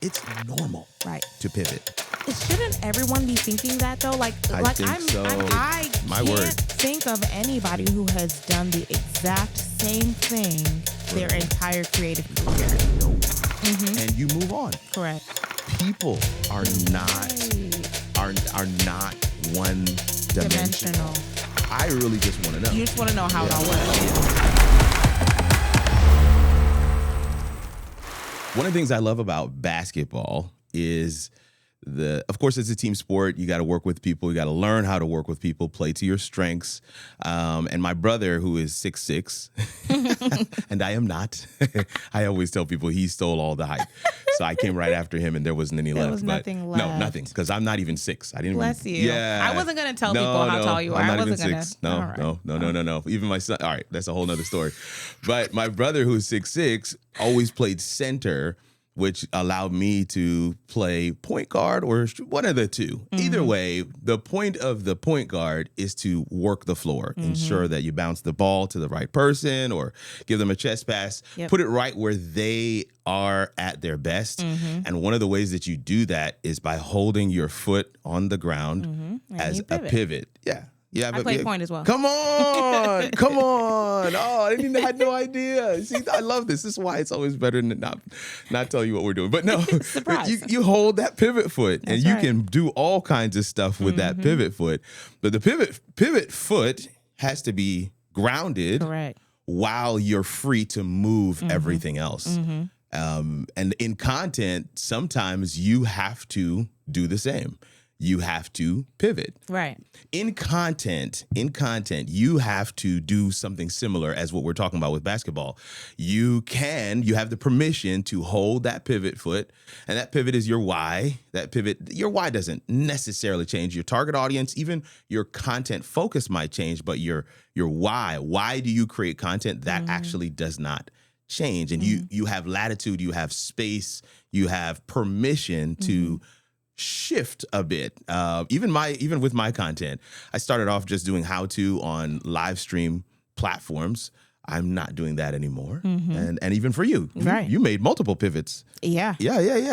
it's normal to pivot. Shouldn't everyone be thinking that though? I can't think of anybody who has done the exact same thing their entire creative career. Nope. And you move on. Correct. People are not one dimensional. I really just want to know. You just want to know how it all works. One of the things I love about basketball is of course, it's a team sport. You got to work with people. You got to learn how to work with people, play to your strengths. And my brother, who is 6'6", and I am not, I always tell people he stole all the hype. So I came right after him and there wasn't any left. There was nothing left. No, nothing, because I'm not even 6. I didn't Bless even, you. Yeah. I wasn't going to tell people how tall you are. I'm not I wasn't even going 6. to. No. Even my son. All right, that's a whole nother story. But my brother, who's 6'6", always played center, which allowed me to play point guard or one of the two. Either way, the point of the point guard is to work the floor, ensure that you bounce the ball to the right person or give them a chest pass, put it right where they are at their best. And one of the ways that you do that is by holding your foot on the ground as a pivot. Yeah, I played point as well. Come on. Oh, I had no idea. See, I love this. This is why it's always better than not tell you what we're doing. But no, you hold that pivot foot, and you can do all kinds of stuff with that pivot foot. But the pivot foot has to be grounded while you're free to move everything else. And in content, sometimes you have to do the same. You have to pivot. Right. In content, you have to do something similar as what we're talking about with basketball. You have the permission to hold that pivot foot, and that pivot is your why. Your why doesn't necessarily change. Your target audience, even your content focus might change, but your why do you create content? That actually does not change. And you have latitude, you have space, you have permission to shift a bit. Even with my content, I started off just doing how-to on live stream platforms. I'm not doing that anymore. And even for you, you made multiple pivots. Yeah.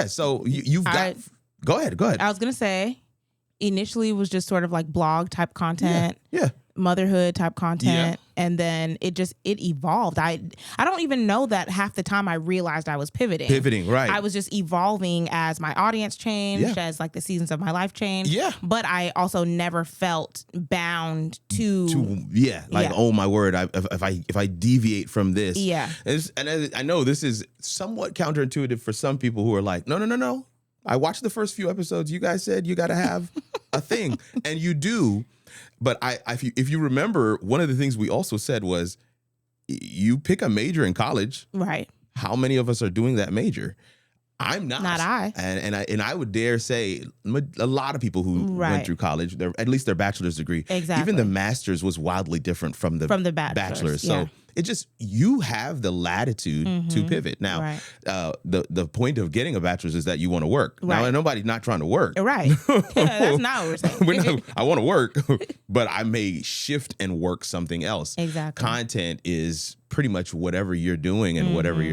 So you've got. Go ahead. I was gonna say, initially it was just sort of like blog type content. Yeah. Motherhood type content, and then it evolved. I don't even know that half the time I realized I was pivoting, right. I was just evolving as my audience changed, as like the seasons of my life changed. But I also never felt bound to oh my word, if I deviate from this, and I know this is somewhat counterintuitive for some people who are like, no, I watched the first few episodes. You guys said you got to have a thing, and you do. But if you remember, one of the things we also said was, you pick a major in college. Right. How many of us are doing that major? I'm not. Not I. And I would dare say a lot of people who went through college, at least their bachelor's degree. Exactly. Even the master's was wildly different from the bachelor's. So it just, you have the latitude to pivot. Now, the point of getting a bachelor's is that you want to work. Right. Now, nobody's not trying to work. Right. That's not what we're saying. I want to work, but I may shift and work something else. Exactly. Content is pretty much whatever you're doing and whatever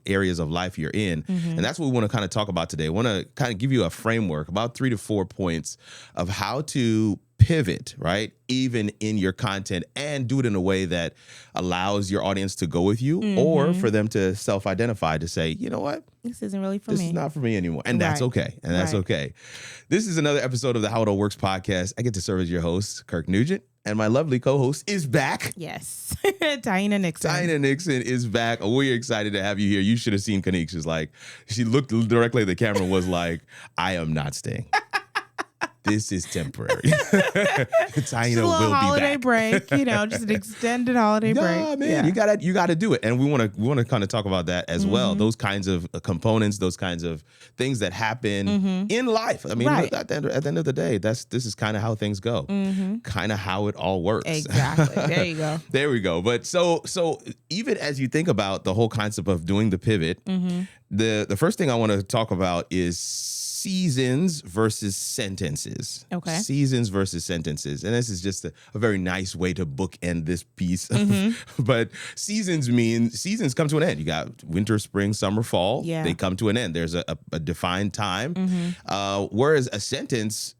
areas of life you're in. And that's what we want to kind of talk about today. I want to kind of give you a framework, about 3 to 4 points of how to pivot, right? Even in your content, and do it in a way that allows your audience to go with you, or for them to self-identify, to say, you know what? This isn't really for me. This is not for me anymore. And that's okay. And that's okay. This is another episode of the How It All Works podcast. I get to serve as your host, Kirk Nugent. And my lovely co-host is back. Yes. Taina Nixon. Taina Nixon is back. We're excited to have you here. You should have seen Kanique. She looked directly at the camera and was like, I am not staying. This is temporary. Taina will be back. Holiday break, just an extended holiday break. Yeah, man, you gotta do it, and we want to kind of talk about that as well. Those kinds of components, those kinds of things that happen in life. I mean, at the end of the day, this is kind of how things go, kind of how it all works. Exactly. There you go. There we go. But so even as you think about the whole concept of doing the pivot, the first thing I want to talk about is seasons versus sentences. Okay. Seasons versus sentences. And this is just a very nice way to bookend this piece. But seasons come to an end. You got winter, spring, summer, fall. Yeah. They come to an end. There's a defined time. Whereas a sentence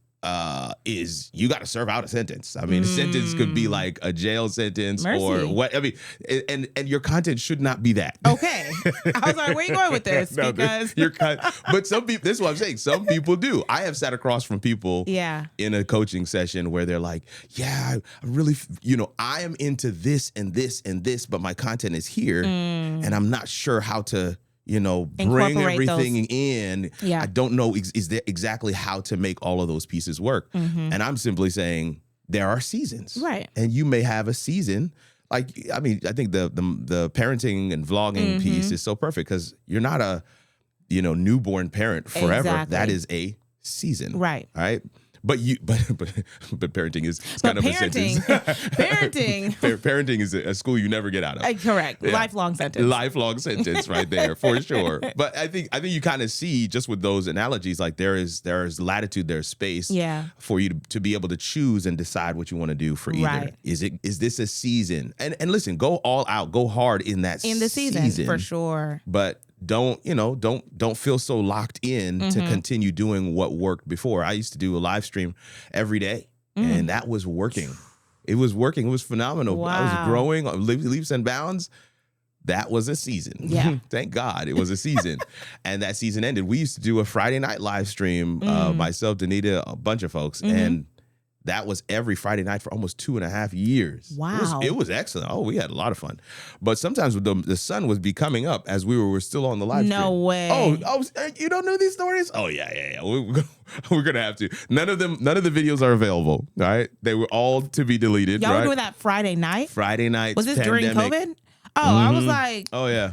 is you got to serve out a sentence. I mean, a sentence could be like a jail sentence or what. I mean, and your content should not be that. Okay. I was like, where are you going with this? No, because but some people, this is what I'm saying. Some people do. I have sat across from people in a coaching session where they're like, yeah, I really, I am into this and this and this, but my content is here and I'm not sure how to bring everything in. Yeah. I don't know is there exactly how to make all of those pieces work. And I'm simply saying there are seasons. Right. And you may have a season. Like, I mean, I think the parenting and vlogging piece is so perfect because you're not a, newborn parent forever. Exactly. That is a season. Right. All right. But parenting is kind of a sentence. Parenting is a school you never get out of. Correct. Yeah. Lifelong sentence right there for sure. But I think you kind of see just with those analogies, like there is latitude, there's space for you to be able to choose and decide what you want to do for either. Right. Is this a season? And listen, go all out, go hard in the season for sure. But don't feel so locked in to continue doing what worked before. I used to do a live stream every day and that was working. It was working. It was phenomenal. Wow. I was growing leaps and bounds. That was a season. Yeah. Thank God it was a season. And that season ended. We used to do a Friday night live stream, myself, Danita, a bunch of folks. And that was every Friday night for almost 2.5 years. Wow. It was excellent. Oh, we had a lot of fun. But sometimes the sun would be coming up as we were still on the live stream. No way. Oh, you don't know these stories? Oh, yeah. We're going to have to. None of the videos are available, all right? They were all to be deleted, Y'all right? were doing that Friday night? Friday night. Was this pandemic. during COVID? Oh, I was like... Oh, yeah.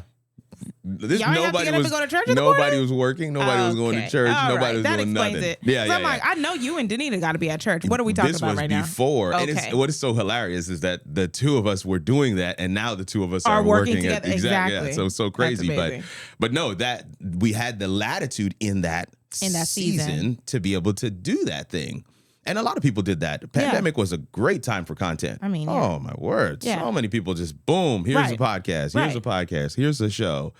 Y'all have to get up and go to church in the nobody morning? Was working. Nobody was going to church. All nobody right. was that doing explains nothing. It. Yeah, I'm like, I know you and Danita got to be at church. What are we talking about right now? This was before. Okay. And what is so hilarious is that the two of us were doing that, and now the two of us are working together. Exactly. Yeah, so crazy. But no, that we had the latitude in that season to be able to do that thing. And a lot of people did that. The pandemic was a great time for content. I mean, oh my word. Yeah. So many people just boom, here's a podcast, here's a podcast, here's a show.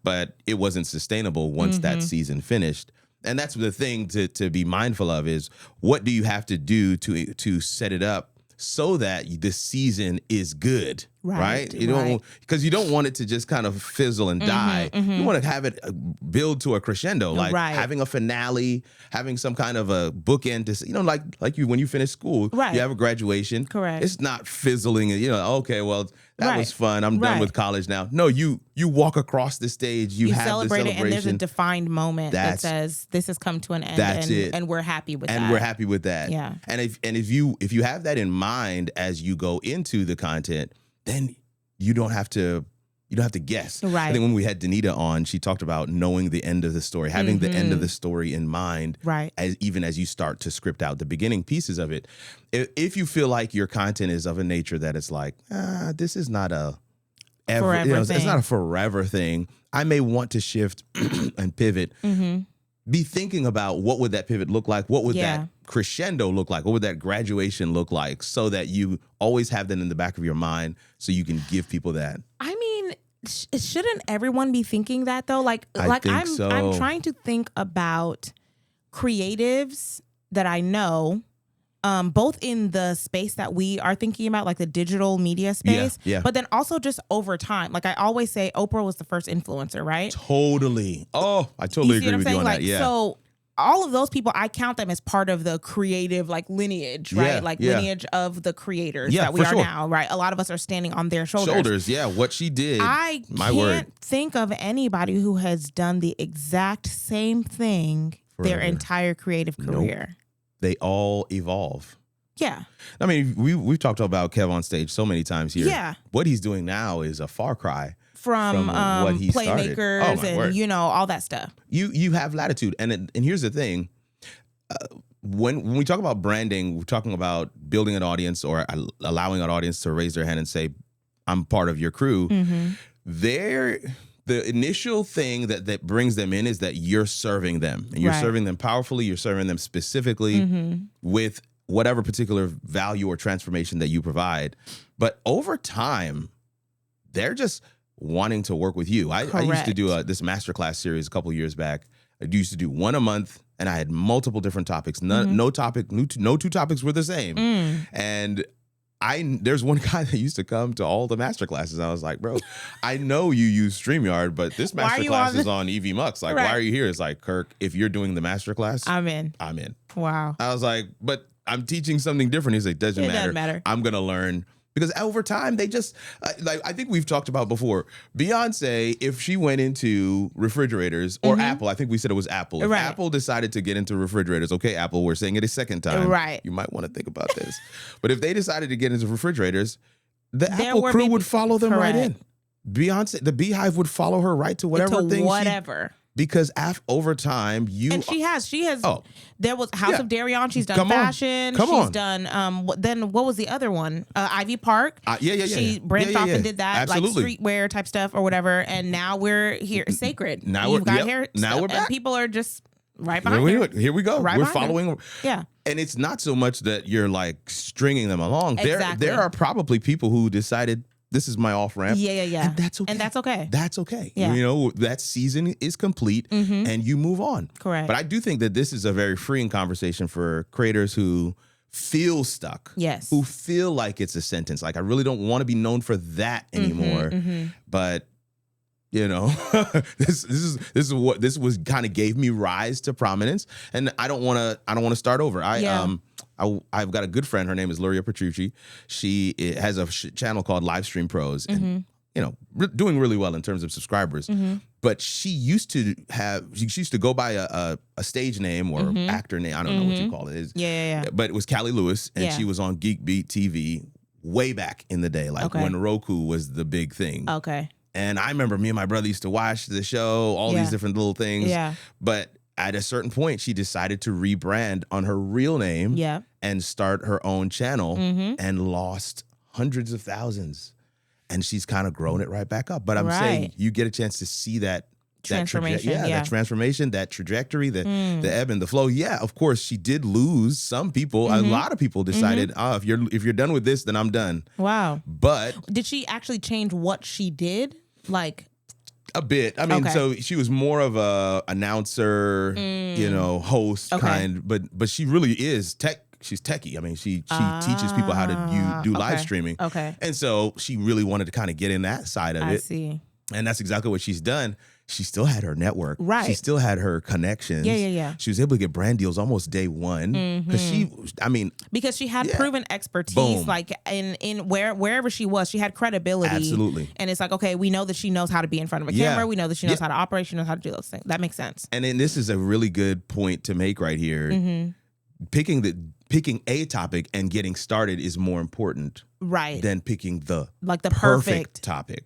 But it wasn't sustainable once that season finished. And that's the thing to be mindful of is what do you have to do to set it up so that the season is good, right? You don't, because you don't want it to just kind of fizzle and die. You want to have it build to a crescendo, like having a finale, having some kind of a bookend to, like you when you finish school, you have a graduation. Correct. It's not fizzling and okay, well that was fun. I'm done with college now. No, you walk across the stage. You have celebrate the it, and there's a defined moment that says this has come to an end. That's it. And we're happy with that. And we're happy with that. Yeah. And if you have that in mind as you go into the content, then you don't have to guess. Right. I think when we had Danita on, she talked about knowing the end of the story, having the end of the story in mind, right? Even as you start to script out the beginning pieces of it. If you feel like your content is of a nature that it's like, this is not a forever thing. It's not a forever thing. I may want to shift and pivot. Be thinking about what would that pivot look like? What would that crescendo look like? What would that graduation look like? So that you always have that in the back of your mind so you can give people that. I mean, shouldn't everyone be thinking that though? I'm trying to think about creatives that I know, both in the space that we are thinking about, like the digital media space, but then also just over time. Like I always say, Oprah was the first influencer, right? Totally. Oh, I totally agree with you on that. Yeah. So all of those people, I count them as part of the creative lineage, right? Lineage of the creators that we are now, right? A lot of us are standing on their shoulders. Yeah, what she did. I can't think of anybody who has done the exact same thing their entire creative career. Nope. They all evolve. Yeah. I mean, we've talked about Kev on stage so many times here. Yeah. What he's doing now is a far cry from what he playmakers and all that stuff. You have latitude, and here's the thing: when we talk about branding, we're talking about building an audience or allowing an audience to raise their hand and say, "I'm part of your crew." The the initial thing that brings them in is that you're serving them, and you're serving them powerfully. You're serving them specifically with whatever particular value or transformation that you provide. But over time, they're just wanting to work with you. I used to do this masterclass series a couple of years back. I used to do one a month, and I had multiple different topics. No two topics were the same. And there's one guy that used to come to all the masterclasses. I was like, bro, I know you use StreamYard, but this masterclass is on EV Mux. Like, why are you here? It's like, Kirk, if you're doing the masterclass, I'm in. Wow. I was like, but I'm teaching something different. He's like, doesn't matter. I'm going to learn. Because over time, they just, like I think we've talked about before, Beyonce, if she went into refrigerators, or Apple, I think we said it was Apple. If Apple decided to get into refrigerators, okay, Apple, we're saying it a second time. Right. You might want to think about this. But if they decided to get into refrigerators, the Apple crew would follow them right in. Beyonce, the Beehive would follow her right to whatever thing. Because over time, she has. Oh, there was House of Darion. She's done fashion. She's done. Then what was the other one? Ivy Park. She branched off and did that, absolutely, like streetwear type stuff or whatever. And now we're here, Sacred. Now we've got hair. Now we're back. And people are just right behind her. Here we go. We're following. Yeah. And it's not so much that you're like stringing them along. Exactly. There are probably people who decided, this is my off ramp. Yeah. And that's okay. That's okay. Yeah. You know, that season is complete and you move on. Correct. But I do think that this is a very freeing conversation for creators who feel stuck. Yes. Who feel like it's a sentence. Like, I really don't want to be known for that anymore. But, you know, this was kind of gave me rise to prominence, and I don't want to start over. I've got a good friend. Her name is Luria Petrucci. She has a channel called Livestream Pros, and you know, doing really well in terms of subscribers. But she used to go by a stage name or actor name. I don't know what you call it. But it was Callie Lewis, and she was on Geek Beat TV way back in the day, like when Roku was the big thing. Okay. And I remember me and my brother used to watch the show, all these different little things. Yeah. But at a certain point, she decided to rebrand on her real name and start her own channel and lost hundreds of thousands. And she's kind of grown it right back up. But I'm saying you get a chance to see that transformation. That transformation, that trajectory, the ebb and the flow. Yeah, of course, she did lose some people. A lot of people decided, if you're done with this, then I'm done. Wow. But did she actually change what she did? Like a bit. I mean, so she was more of a announcer, you know, host kind, but she really is tech. She's techie. I mean, she teaches people how to do live streaming. Okay. And so she really wanted to kind of get in that side of it. I see. And that's exactly what she's done. She still had her network. Right. She still had her connections. Yeah. She was able to get brand deals almost day one. Because she had proven expertise, boom, like in wherever she was, she had credibility. Absolutely. And it's like, okay, we know that she knows how to be in front of a camera. We know that she knows how to operate. She knows how to do those things. That makes sense. And then this is a really good point to make right here. Picking a topic and getting started is more important, right, than picking the perfect topic.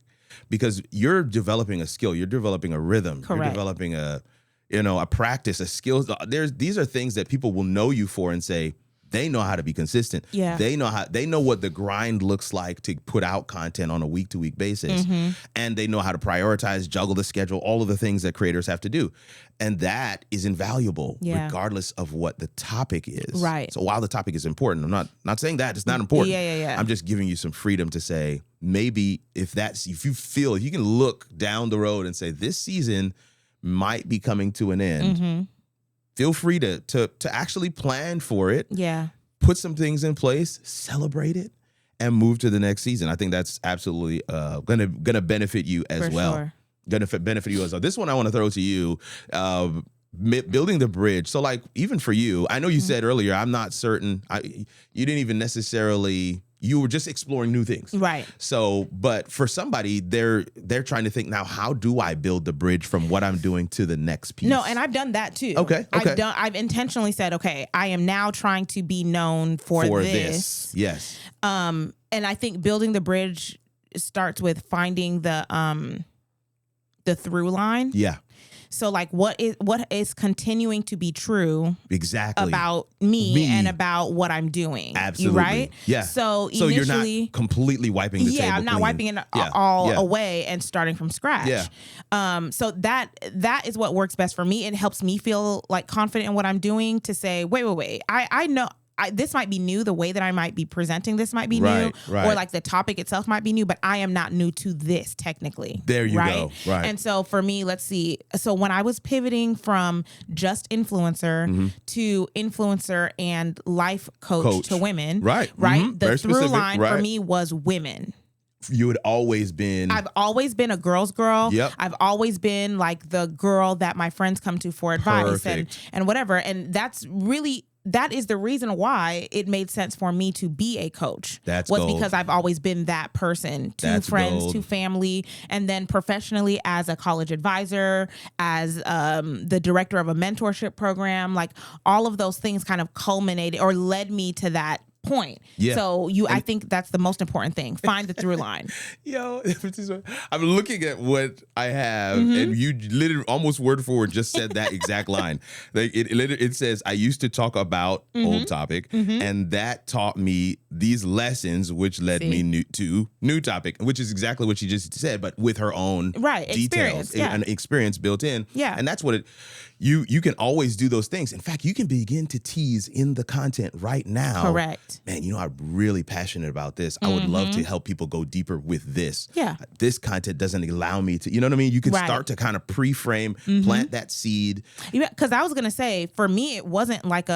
Because you're developing a skill, you're developing a rhythm, correct, you're developing a practice, a skill. These are things that people will know you for and say they know how to be consistent. Yeah. They know what the grind looks like to put out content on a week-to-week basis. And they know how to prioritize, juggle the schedule, all of the things that creators have to do. And that is invaluable regardless of what the topic is. Right. So while the topic is important, I'm not saying that it's not important. Yeah. I'm just giving you some freedom to say, maybe if you can look down the road and say this season might be coming to an end, feel free to actually plan for it. Yeah. Put some things in place, celebrate it, and move to the next season. I think that's absolutely gonna benefit you as well. Sure. Gonna benefit you as well. This one I want to throw to you. Building the bridge. So like, even for you, I know you said earlier, I'm not certain. You didn't even necessarily. You were just exploring new things. Right. So, but for somebody, they're trying to think now, how do I build the bridge from what I'm doing to the next piece? No, and I've done that too. Okay. I've intentionally said, okay, I am now trying to be known for this. Yes. And I think building the bridge starts with finding the through line. Yeah. So like what is continuing to be true exactly about me and about what I'm doing. Absolutely. Right? Yeah. So initially, you're not completely wiping the table I'm not clean. wiping it all away and starting from scratch. Yeah. So that is what works best for me. It helps me feel like confident in what I'm doing to say, wait. I know this might be new. The way that I might be presenting this might be new, or like the topic itself might be new, but I am not new to this technically. There you go. Right. And so for me, let's see. So when I was pivoting from just influencer to influencer and life coach to women, right? The Very through specific. line for me was women. You had always been... I've always been a girl's girl. Yep. I've always been like the girl that my friends come to for advice and whatever. And that is the reason why it made sense for me to be a coach. Because I've always been that person to friends, to family, and then professionally as a college advisor, as the director of a mentorship program. Like all of those things kind of culminated or led me to that point. Yeah. So I think that's the most important thing. Find the through line. Yo, I'm looking at what I have, and you literally almost word for word just said that exact line. Like it says, I used to talk about old topic, and that taught me these lessons, which led me to new topic, which is exactly what she just said, but with her own details and experience built in. Yeah. And that's what you can always do those things. In fact, you can begin to tease in the content right now. Correct. Man, I'm really passionate about this. I would love to help people go deeper with this. Yeah. This content doesn't allow me to, you know what I mean? You can start to kind of pre-frame, plant that seed. Yeah, because I was going to say, for me, it wasn't like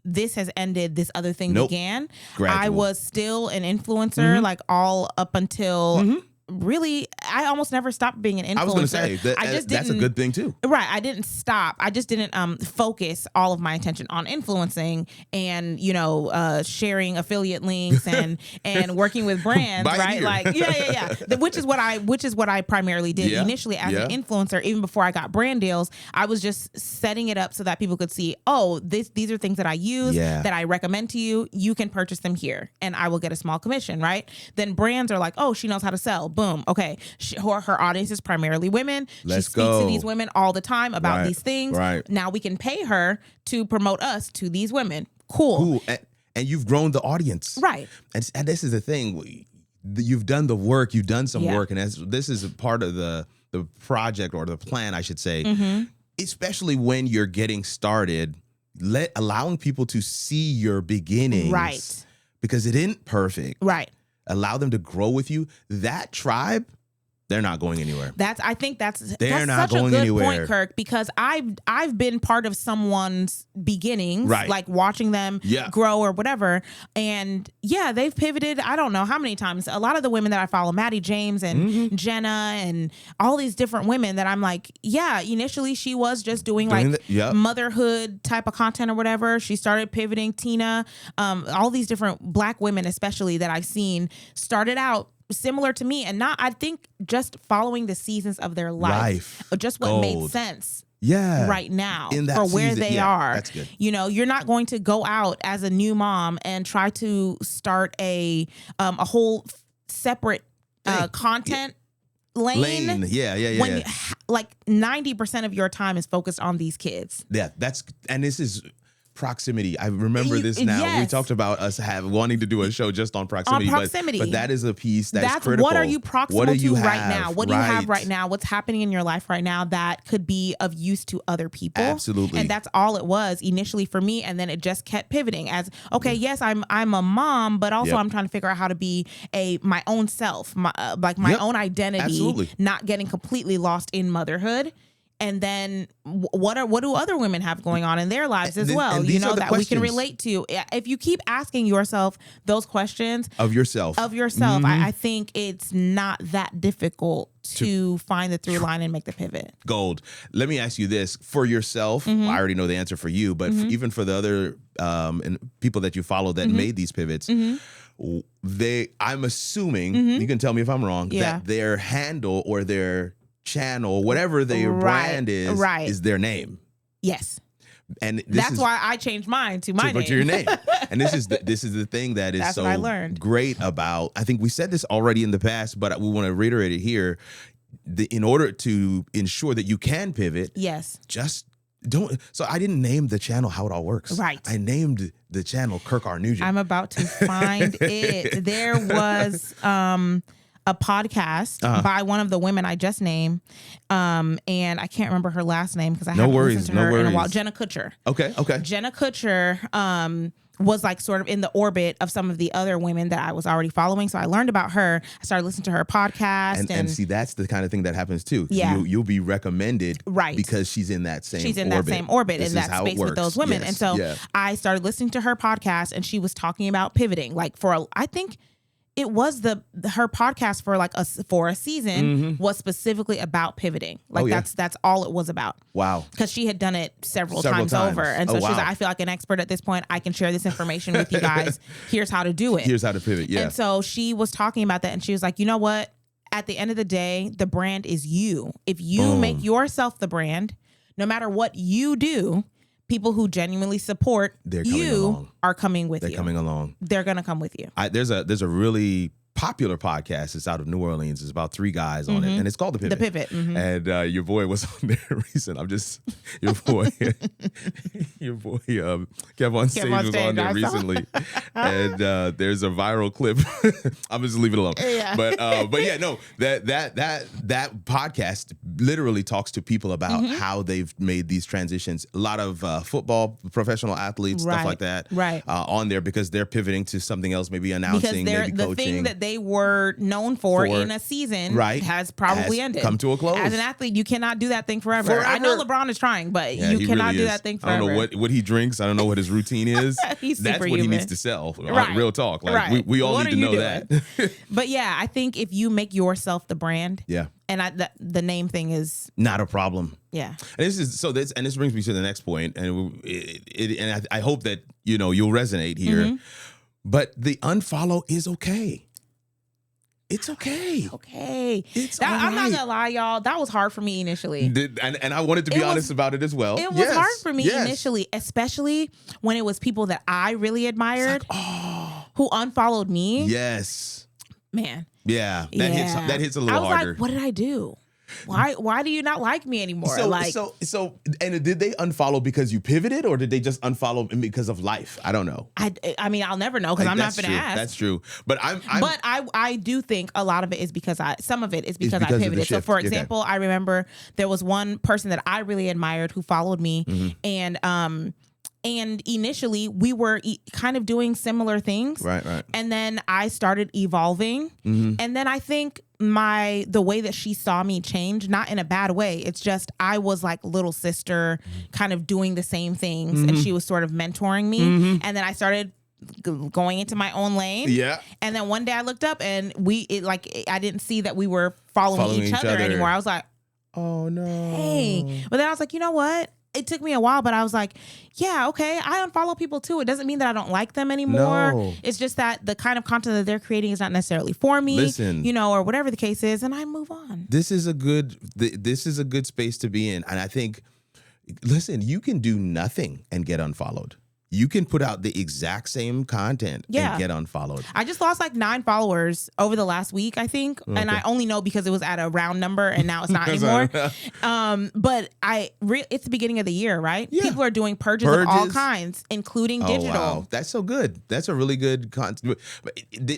this has ended, this other thing began. Gradual. I was still an influencer, like all up until... Really, I almost never stopped being an influencer. I was going to say that's a good thing too. Right, I didn't stop. I just didn't focus all of my attention on influencing and sharing affiliate links and working with brands. Right, like which is what I primarily did initially as an influencer. Even before I got brand deals, I was just setting it up so that people could see, these are things that I use that I recommend to you. You can purchase them here, and I will get a small commission. Right, then brands are like, she knows how to sell. Boom. Okay. Her audience is primarily women. She speaks to these women all the time about these things. Right. Now we can pay her to promote us to these women. Cool. And you've grown the audience. Right. And this is the thing. You've done the work. You've done some work. And this is a part of the project or the plan, I should say, especially when you're getting started, allowing people to see your beginnings. Right. Because it isn't perfect. Right. Allow them to grow with you. That tribe, they're not going anywhere. I think that's such a good point, Kirk, because I've been part of someone's beginnings, like watching them grow or whatever. And they've pivoted. I don't know how many times. A lot of the women that I follow, Maddie James and Jenna and all these different women that I'm like, initially she was just doing motherhood type of content or whatever. She started pivoting. Taina, all these different Black women, especially that I've seen, started out similar to me, and I think just following the seasons of their life. Just what made sense right now for where they are. That's good. You're not going to go out as a new mom and try to start a whole separate content lane. When like 90% of your time is focused on these kids. Yeah, and this is proximity. I remember this now. Yes. We talked about us wanting to do a show just on proximity. But that is a piece that's critical. What are you proximal to right now? What do you have right now? What's happening in your life right now that could be of use to other people? Absolutely. And that's all it was initially for me. And then it just kept pivoting as, yes, I'm a mom, but also I'm trying to figure out how to be my own self, my own identity, Absolutely. Not getting completely lost in motherhood. And then what do other women have going on in their lives as well? That we can relate to. If you keep asking yourself those questions of yourself, I think it's not that difficult to find the through line and make the pivot. Gold. Let me ask you this for yourself. I already know the answer for you, but even for the other and people that you follow that made these pivots, I'm assuming, you can tell me if I'm wrong, that their handle or their channel, whatever their brand is their name. Yes. And that's why I changed mine to my name. But your name. And this is the thing that is that's so what I learned. Great about, I think we said this already in the past, but we want to reiterate it here. in order to ensure that you can pivot, yes, just don't. So I didn't name the channel How It All Works. Right. I named the channel Kirk R. Nugent. I'm about to find it. There was a podcast by one of the women I just named, and I can't remember her last name because I haven't listened to her in a while. Jenna Kutcher. Okay. Jenna Kutcher was like sort of in the orbit of some of the other women that I was already following. So I learned about her. I started listening to her podcast. And see, that's the kind of thing that happens too. Yeah. You'll be recommended because she's in that same orbit. In that space with those women. Yes. And so I started listening to her podcast, and she was talking about pivoting. Like I think it was her podcast for a season was specifically about pivoting. Like that's all it was about. Wow. Because she had done it several times over. And so she's like, I feel like an expert at this point. I can share this information with you guys. Here's how to do it. Here's how to pivot. Yeah. And so she was talking about that, and she was like, you know what? At the end of the day, the brand is you. If you make yourself the brand, no matter what you do, people who genuinely support you are coming with you. They're coming along. They're going to come with you. There's a really popular podcast. It's out of New Orleans. It's about 3 guys on it, and it's called The Pivot. The Pivot. Mm-hmm. And your boy was on there recent. your boy Kev on Stage was on there recently, and there's a viral clip. I'm just leave it alone. Yeah. But yeah, no, that podcast literally talks to people about how they've made these transitions. A lot of football professional athletes, stuff like that, on there because they're pivoting to something else, maybe announcing, maybe coaching. The thing that they were known for in a season has probably ended. Come to a close. As an athlete, you cannot do that thing forever. I know LeBron is trying, but you cannot do that thing forever. I don't know what he drinks. I don't know what his routine is. That's what he needs to sell. Real talk. Like we all need to know that. But yeah, I think if you make yourself the brand, and the name thing is not a problem. Yeah. And this brings me to the next point, and I hope that you'll resonate here. But the unfollow is okay. It's okay. Okay. It's I'm not gonna lie, y'all. That was hard for me initially. And I wanted to be honest about it as well. It was hard for me initially, especially when it was people that I really admired who unfollowed me. Yes. Man. Yeah. That hits a little harder. I was like, what did I do? Why do you not like me anymore? So and did they unfollow because you pivoted, or did they just unfollow because of life? I don't know. I mean, I'll never know because I'm not going to ask. That's true. But I do think a lot of it is because some of it is because I pivoted. So for example, I remember there was one person that I really admired who followed me, and initially we were kind of doing similar things. Right. And then I started evolving. And then I think the way that she saw me change, not in a bad way. It's just I was like little sister kind of doing the same things, and she was sort of mentoring me. And then I started going into my own lane. Yeah. And then one day I looked up and I didn't see that we were following each other anymore. I was like, oh no. Hey. But then I was like, you know what? It took me a while, but I was like, yeah, okay, I unfollow people too. It doesn't mean that I don't like them anymore. No. It's just that the kind of content that they're creating is not necessarily for me, or whatever the case is, and I move on. This is a good space to be in. And I think, listen, you can do nothing and get unfollowed. You can put out the exact same content and get unfollowed. I just lost like 9 followers over the last week, I think. Okay. And I only know because it was at a round number and now it's not anymore. But it's the beginning of the year, right? Yeah. People are doing purges of all kinds, including digital. Wow. That's so good. That's a really good content.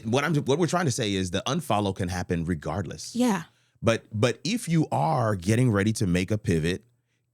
What we're trying to say is the unfollow can happen regardless. Yeah. But if you are getting ready to make a pivot,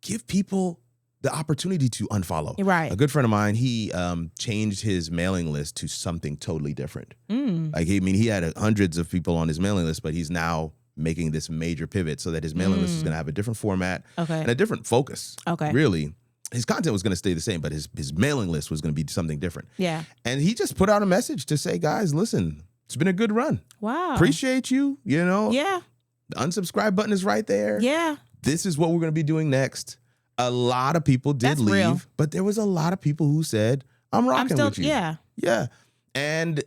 give people the opportunity to unfollow. Right. A good friend of mine, he changed his mailing list to something totally different. He had hundreds of people on his mailing list, but he's now making this major pivot so that his mailing list is going to have a different format and a different focus. Okay. Really. His content was going to stay the same, but his mailing list was going to be something different. Yeah. And he just put out a message to say, guys, listen, it's been a good run. Wow. Appreciate you, Yeah. The unsubscribe button is right there. Yeah. This is what we're going to be doing next. A lot of people did leave, but there was a lot of people who said, I'm rocking with you. Yeah. Yeah. And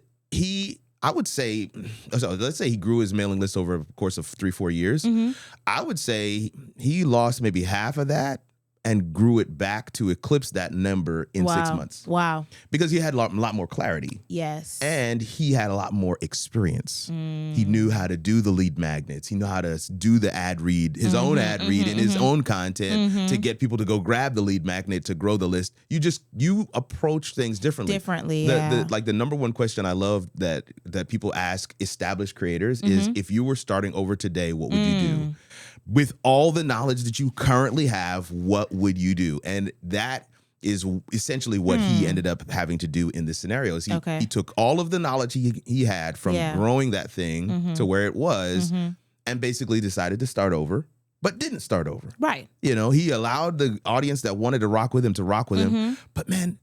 I would say, so let's say he grew his mailing list over a course of 3-4 years. I would say he lost maybe half of that and grew it back to eclipse that number in 6 months. Wow. Because he had a lot more clarity. Yes. And he had a lot more experience. He knew how to do the lead magnets. He knew how to do the ad read, his own ad read and his own content to get people to go grab the lead magnet to grow the list. You approach things differently. Like the number one question I love that people ask established creators is, if you were starting over today, what would you do? With all the knowledge that you currently have, what would you do? And that is essentially what he ended up having to do in this scenario. He took all of the knowledge he had from growing that thing to where it was and basically decided to start over, but didn't start over. Right. He allowed the audience that wanted to rock with him to rock with him. But man,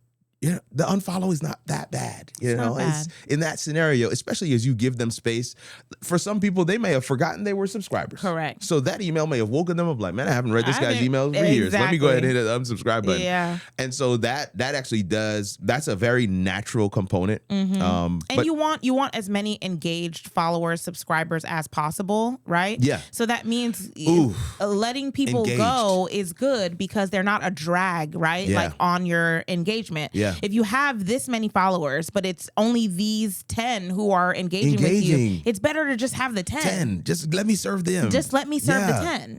the unfollow is not that bad. It's in that scenario, especially as you give them space. For some people, they may have forgotten they were subscribers. Correct. So that email may have woken them up like, man, I haven't read this guy's emails for years. Let me go ahead and hit the unsubscribe button. Yeah. And so that actually that's a very natural component. And you want as many engaged followers, subscribers as possible, right? Yeah. So that means letting people Engaged. go is good because they're not a drag, right? Yeah. Like on your engagement. Yeah. If you have this many followers, but it's only these 10 who are engaging with you, it's better to just have the 10. Just let me serve them. Just let me serve the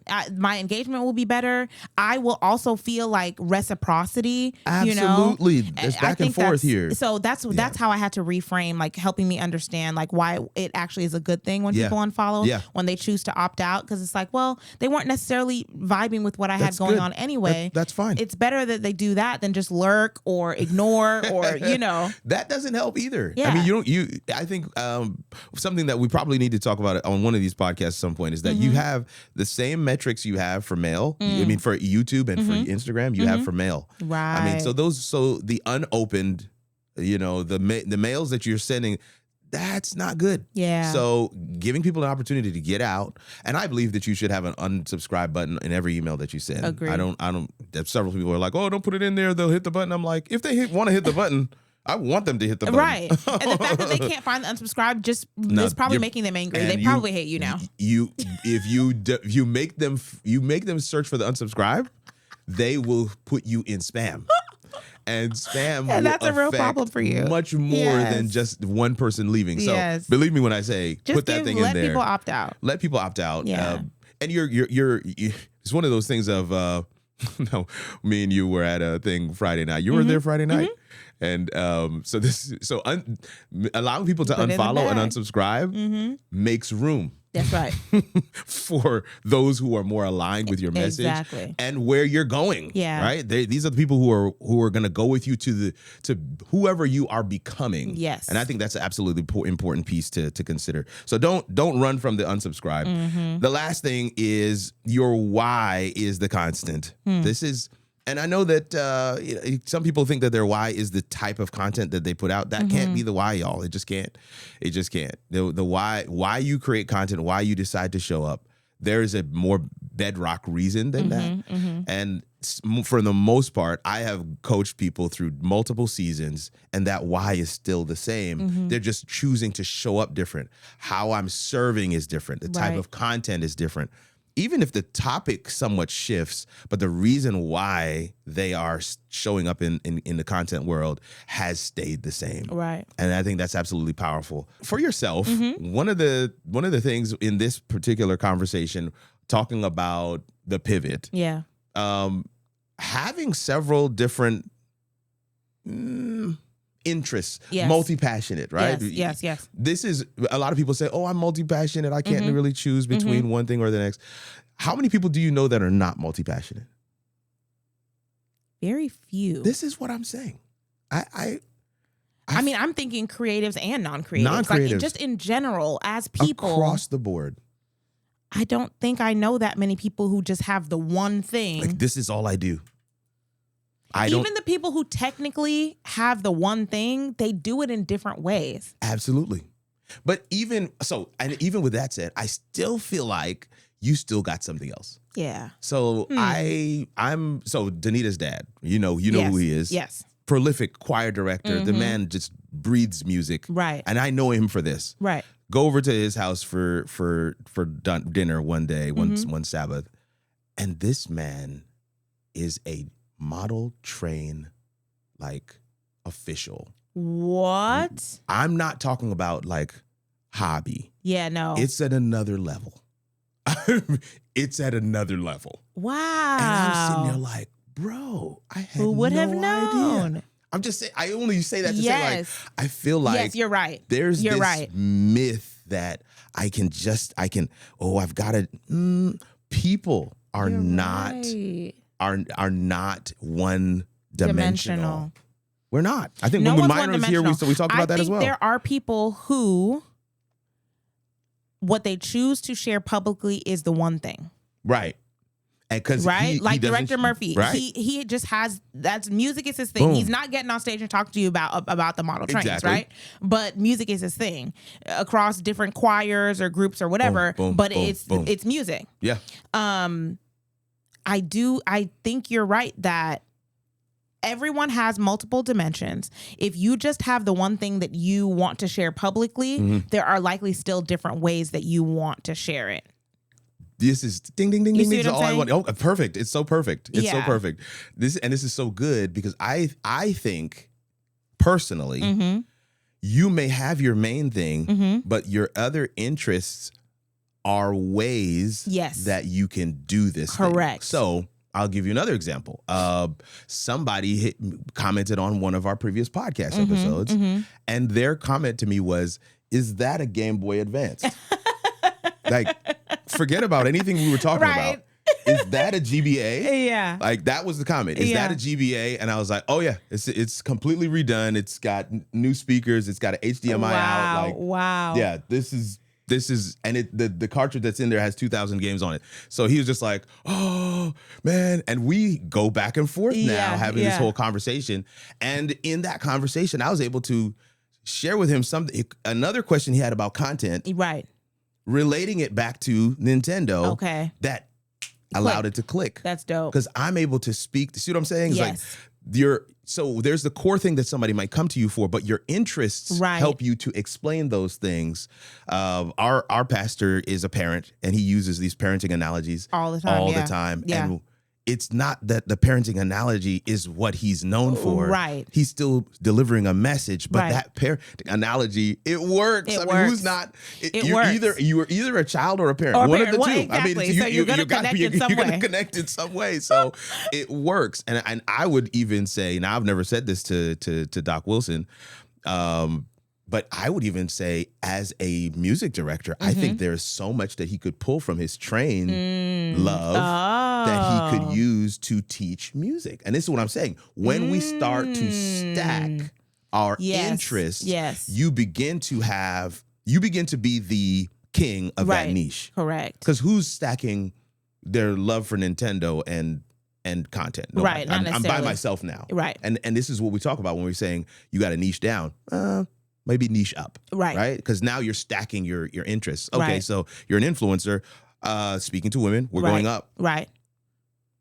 10. My engagement will be better. I will also feel like reciprocity. Absolutely. There's back and forth here. So that's how I had to reframe, like helping me understand like why it actually is a good thing when people unfollow, when they choose to opt out. Because it's like, well, they weren't necessarily vibing with what I had going on anyway. That's fine. It's better that they do that than just lurk or ignore or that doesn't help either. Yeah. I mean, I think something that we probably need to talk about on one of these podcasts at some point is that you have the same metrics you have for mail. I mean, for YouTube and for Instagram, you have for mail. Right. I mean, so the unopened, the mails that you're sending, that's not good. Yeah. So giving people an opportunity to get out, and I believe that you should have an unsubscribe button in every email that you send. Agreed. I don't. Several people are like, oh, don't put it in there. They'll hit the button. I'm like, if they want to hit the button, I want them to hit the button. Right. And the fact that they can't find the unsubscribe is probably making them angry. They probably hate you now. If you make them search for the unsubscribe, they will put you in spam. And spam and that's a real problem for you. Much more than just one person leaving. So believe me when I say just put that thing in there. Let people opt out. Let people opt out. Yeah. And you're it's one of those things of no, me and you were at a thing Friday night. You were there Friday night. And allowing people to unfollow and unsubscribe makes room. That's right. For those who are more aligned with your message and where you're going. Yeah. Right. These are the people who are going to go with you to whoever you are becoming. Yes. And I think that's an absolutely important piece to consider. So don't run from the unsubscribe. The last thing is your why is the constant. This is. And I know that some people think that their why is the type of content that they put out. That can't be the why, y'all. It just can't. It just can't. The why you create content, why you decide to show up, there is a more bedrock reason than that. And for the most part, I have coached people through multiple seasons, and that why is still the same. They're just choosing to show up different. How I'm serving is different. The type of content is different. Even if the topic somewhat shifts, but the reason why they are showing up in the content world has stayed the same. Right. And I think that's absolutely powerful. For yourself, one of the things in this particular conversation, talking about the pivot, having several different interests, multi-passionate, right? Yes. This is, a lot of people say, oh, I'm multi-passionate. I can't really choose between one thing or the next. How many people do you know that are not multi-passionate? Very few. This is what I'm saying. I mean, I'm thinking creatives and non-creatives. Non-creatives. Like, just in general, as people. Across the board. I don't think I know that many people who just have the one thing. Like, this is all I do. Even the people who technically have the one thing, they do it in different ways. Absolutely. But even with that said, I still feel like you still got something else. Yeah. So I'm Danita's dad, you know who he is. Yes. Prolific choir director. The man just breathes music. Right. And I know him for this. Right. Go over to his house for dinner one day, one Sabbath. And this man is a model train like official. What? I'm not talking about like hobby. Yeah, no. It's at another level. It's at another level. Wow. And I'm sitting there like, bro, I had Who would no have known? idea. I'm just saying, I only say that to Yes. say like, I feel like yes, you're right. There's you're this right. myth that I've got to, people are You're not, right. are not one dimensional. We're not. I think when Myra was here, we talked about that as well. There are people who what they choose to share publicly is the one thing. Right. And because like Director Murphy, right? he just has that's music is his thing. Boom. He's not getting on stage and talking to you about the model trains, Exactly. right? But music is his thing across different choirs or groups or whatever. Boom, but boom, it's music. Yeah. I think you're right that everyone has multiple dimensions. If you just have the one thing that you want to share publicly, there are likely still different ways that you want to share it. This is ding, ding, ding, You ding. see This is what all I'm I want. Oh, perfect. It's so perfect. It's so Yeah. perfect. This is so good because I think personally, you may have your main thing, but your other interests are ways that you can do this. Correct. Thing. So I'll give you another example. Somebody commented on one of our previous podcast episodes, and their comment to me was, "Is that a Game Boy Advance?" Like, forget about anything we were talking about. Is that a GBA? Yeah. Like, that was the comment. Is that a GBA? And I was like, oh yeah, it's completely redone. It's got new speakers. It's got an HDMI out. Like, wow. Yeah, this is, and the cartridge that's in there has 2,000 games on it. So he was just like, oh man. And we go back and forth now having this whole conversation. And in that conversation, I was able to share with him another question he had about content. Right. Relating it back to Nintendo. Okay. That allowed it to click. That's dope. Because I'm able to speak. See what I'm saying? It's yes. like so there's the core thing that somebody might come to you for, but your interests help you to explain those things. Our pastor is a parent, and he uses these parenting analogies all the time. Yeah. And it's not that the parenting analogy is what he's known for. Right. He's still delivering a message, but that parenting analogy, it works. Who's not? Works. You are either a child or a parent. Or one of the two. Exactly. I mean, so you're going to connect in some way. You're going to connect in some way. So it works. And I would even say, now I've never said this to Doc Wilson, but I would even say, as a music director, I think there's so much that he could pull from his train love that he could use to teach music. And this is what I'm saying. When we start to stack our interests, you begin to be the king of that niche. Correct. Because who's stacking their love for Nintendo and content? Nobody. Right. I'm by myself now. Right. And this is what we talk about when we're saying you got to niche down. Maybe niche up. Right. Because now you're stacking your interests. Okay. So you're an influencer, speaking to women. We're going up. Right.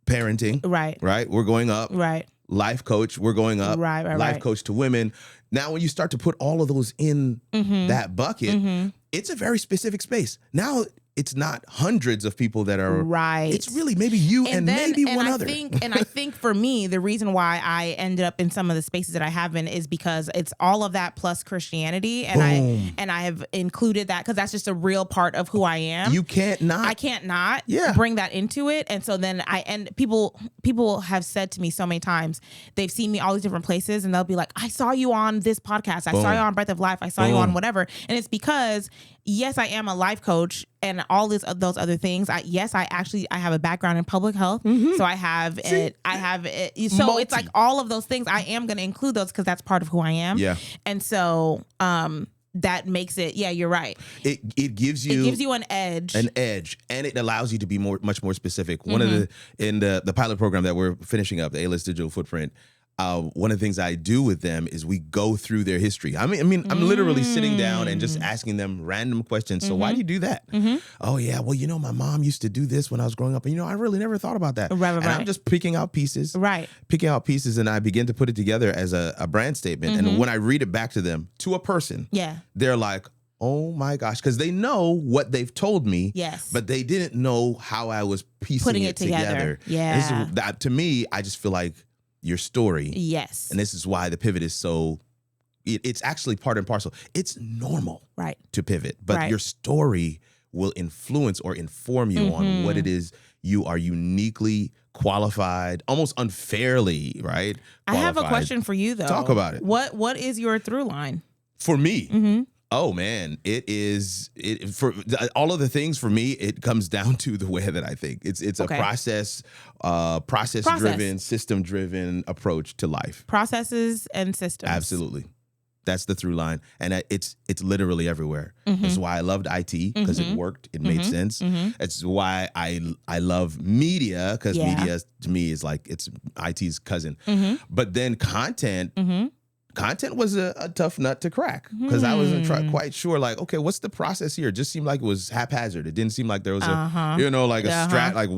Parenting. Right. We're going up. Right. Life coach. We're going up. Right. Life coach to women. Now, when you start to put all of those in that bucket, it's a very specific space. Now, it's not hundreds of people that are It's really maybe you and maybe one other. And I think for me, the reason why I ended up in some of the spaces that I have been is because it's all of that plus Christianity, and I have included that because that's just a real part of who I am. You can't not. I can't not bring that into it, and so then people have said to me so many times, they've seen me all these different places, and they'll be like, "I saw you on this podcast. I saw you on Breath of Life. I saw you on whatever," and it's because yes, I am a life coach and all those other things. I have a background in public health, so I have it. So it's like all of those things. I am going to include those because that's part of who I am. Yeah, and so that makes it. Yeah, you're right. It gives you an edge, and it allows you to be much more specific. One of the pilot program that we're finishing up, the A-List Digital Footprint. One of the things I do with them is we go through their history. I mean, I'm literally sitting down and just asking them random questions. So why do you do that? Oh yeah, well, my mom used to do this when I was growing up, and I really never thought about that. Right. And I'm just picking out pieces. And I begin to put it together as a brand statement. And when I read it back to them, to a person, they're like, oh my gosh, because they know what they've told me. Yes. But they didn't know how I was putting it together. Yeah. That, to me, I just feel like your story. Yes. And this is why the pivot is so, it's actually part and parcel. It's normal to pivot, but your story will influence or inform you on what it is you are uniquely qualified, almost unfairly, right? I have a question for you, though. Talk about it. What is your through line? For me? Oh man, for all of the things for me, it comes down to the way that I think. It's a process driven, system driven approach to life. Processes and systems. Absolutely. That's the through line. And it's literally everywhere. That's why I loved IT, because it worked. It made sense. It's why I love media, because media to me is like, it's IT's cousin. But then content was a tough nut to crack, because I wasn't quite sure, like, okay, what's the process here? It just seemed like it was haphazard. It didn't seem like there was a strat, like,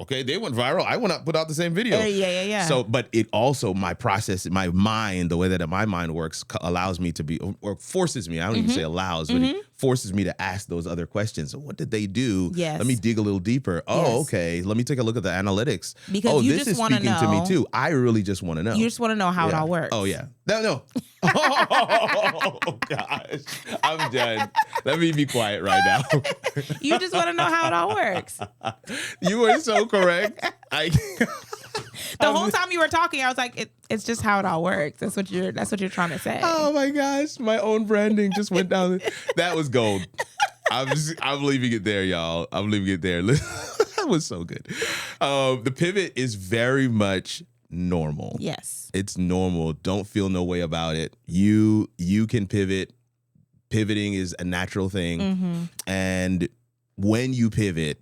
okay, they went viral. I went up, put out the same video. Yeah. So, but it also, my process, my mind, the way that my mind works allows me to be, or forces me, I don't even say allows, but it forces me to ask those other questions. So what did they do? Yes. Let me dig a little deeper. Oh, okay. Let me take a look at the analytics. Because you this just is want to speaking know. to me too. I really just want to know. You just want to know how it all works. Oh, yeah. No. Oh, gosh. I'm done. Let me be quiet right now. You just want to know how it all works. You are so correct. The whole time you were talking, I was like, it's just how it all works. That's what you're trying to say. Oh my gosh, my own branding just went down. That was gold. I'm leaving it there, y'all. I'm leaving it there. That was so good. The pivot is very much normal. Yes. It's normal. Don't feel no way about it. You can pivot. Pivoting is a natural thing. And when you pivot,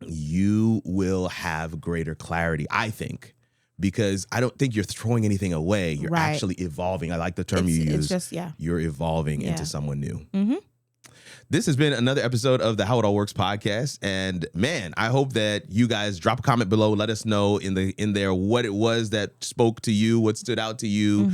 you will have greater clarity, I think, because I don't think you're throwing anything away. You're actually evolving. I like the term you use. It's just, you're evolving into someone new. This has been another episode of the How It All Works podcast. And man, I hope that you guys drop a comment below. Let us know in there what it was that spoke to you, what stood out to you.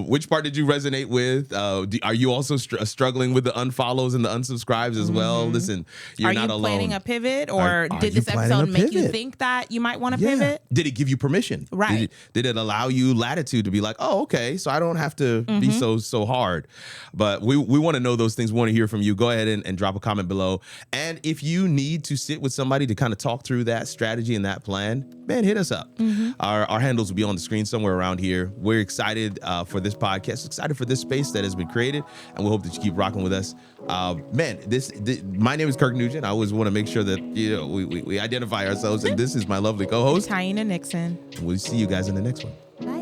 Which part did you resonate with? Are you also struggling with the unfollows and the unsubscribes as well? Listen, you're not alone. Are you planning a pivot, or did this episode make you think that you might want to pivot? Did it give you permission? Right. Did it allow you latitude to be like, oh, okay, so I don't have to be so hard? But we want to know those things. We want to hear from you. Go ahead and drop a comment below. And if you need to sit with somebody to kind of talk through that strategy and that plan, man, hit us up. Our handles will be on the screen somewhere around here. We're excited for this podcast, excited for this space that has been created, and we hope that you keep rocking with us. Man, my name is Kirk Nugent. I always want to make sure that we identify ourselves, and this is my lovely co-host, Taina Nixon. We'll see you guys in the next one. Bye.